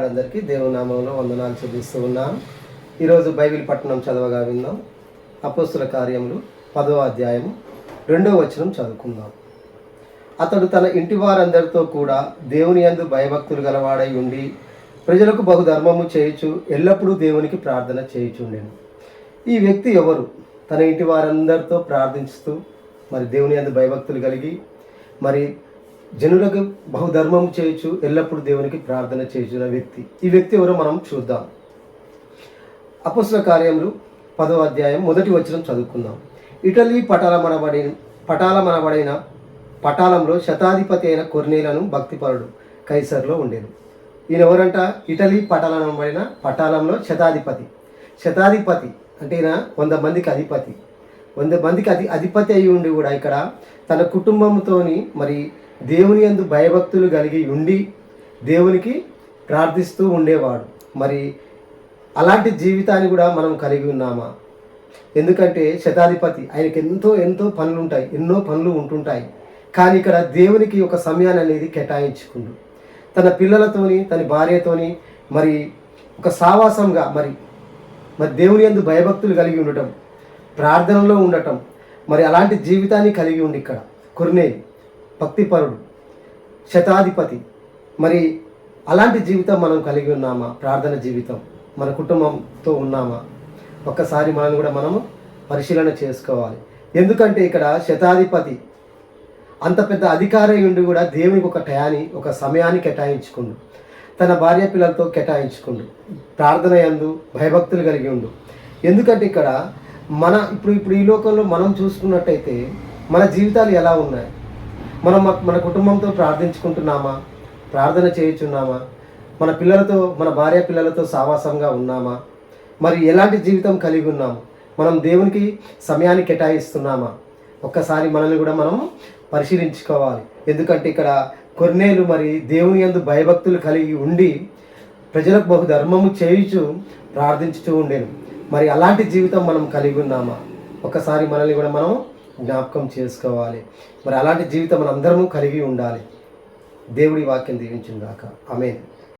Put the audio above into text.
అందరికీ దేవుని నామంలో వందనాలు చెల్లిస్తూ ఉన్నాను. ఈరోజు బైబిల్ పట్టణం చదవగా విందాం. అపోస్తుల కార్యములు 10వ అధ్యాయము 2వ వచనం చదువుకుందాం. అతడు తన ఇంటి వారందరితో కూడా దేవుని యందు భయభక్తులు గలవాడై ఉండి ప్రజలకు బహుధర్మము చేయుచు ఎల్లప్పుడూ దేవునికి ప్రార్థన చేయుచుండెను. ఈ వ్యక్తి ఎవరు? తన ఇంటి వారందరితో ప్రార్థిస్తూ మరి దేవుని యందు భయభక్తులు కలిగి మరి జనులకు బహుధర్మం చేయొచ్చు ఎల్లప్పుడూ దేవునికి ప్రార్థన చేయుచున్న వ్యక్తి. ఈ వ్యక్తి ఎవరో మనం చూద్దాం. అపోస్తల కార్యములు 10వ అధ్యాయం 1వ వచనం చదువుకుందాం. ఇటలీ పటాలమనబడిన పటాలంలో శతాధిపతి అయిన కొర్నేలను భక్తిపరుడు కైసర్లో ఉండేది. ఈయన ఎవరంట? ఇటలీ పటాలమనబడిన పటాలంలో శతాధిపతి అంటే ఈయన 100 మందికి అధిపతి. 100 మందికి అధిపతి అయి ఉండి కూడా ఇక్కడ తన కుటుంబంతోని మరి దేవుని యందు భయభక్తులు కలిగి ఉండి దేవునికి ప్రార్థిస్తూ ఉండేవాడు. మరి అలాంటి జీవితాన్ని కూడా మనం కలిగి ఉన్నామా? ఎందుకంటే శతాధిపతి, ఆయనకి ఎంతో పనులు ఉంటాయి, ఎన్నో పనులు ఉంటుంటాయి. కానీ ఇక్కడ దేవునికి ఒక సమయాన్ని అనేది కేటాయించుకుండు. తన పిల్లలతోని తన భార్యతోని మరి ఒక సావాసంగా మరి దేవుని యందు భయభక్తులు కలిగి ఉండటం, ప్రార్థనలో ఉండటం, మరి అలాంటి జీవితాన్ని కలిగి ఉండి ఇక్కడ కొర్నేలు భక్తిపరుడు శతాధిపతి. మరి అలాంటి జీవితం మనం కలిగి ఉన్నామా? ప్రార్థన జీవితం మన కుటుంబంతో ఉన్నామా? ఒక్కసారి మనం కూడా మనము పరిశీలన చేసుకోవాలి. ఎందుకంటే ఇక్కడ శతాధిపతి అంత పెద్ద అధికారి ఉండి కూడా దేవునికి ఒక సమయాన్ని కేటాయించుకుండు, తన భార్య పిల్లలతో కేటాయించుకుండు, ప్రార్థన యందు భయభక్తులు కలిగి ఉండు. ఎందుకంటే ఇక్కడ ఇప్పుడు ఈ లోకంలో మనం చూసుకున్నట్టయితే మన జీవితాలు ఎలా ఉన్నాయి? మన కుటుంబంతో ప్రార్థించుకుంటున్నామా? ప్రార్థన చేయుచున్నామా? మన పిల్లలతో, మన భార్య పిల్లలతో సావాసంగా ఉన్నామా? మరి ఎలాంటి జీవితం కలిగి ఉన్నాము? మనం దేవునికి సమయాన్ని కేటాయిస్తున్నామా? ఒక్కసారి మనల్ని కూడా మనం పరిశీలించుకోవాలి. ఎందుకంటే ఇక్కడ కొర్నేలు మరి దేవుని యందు భయభక్తులు కలిగి ఉండి ప్రజలకు బహుధర్మము చేయుచు ప్రార్థించుతూ ఉండేను. మరి అలాంటి జీవితం మనం కలిగి ఉన్నామా? ఒక్కసారి మనల్ని కూడా మనం జ్ఞాపకం చేసుకోవాలి. మరి అలాంటి జీవితం మనందరము కలిగి ఉండాలి. దేవుడి వాక్యం దీవించుగాక. ఆమేన్.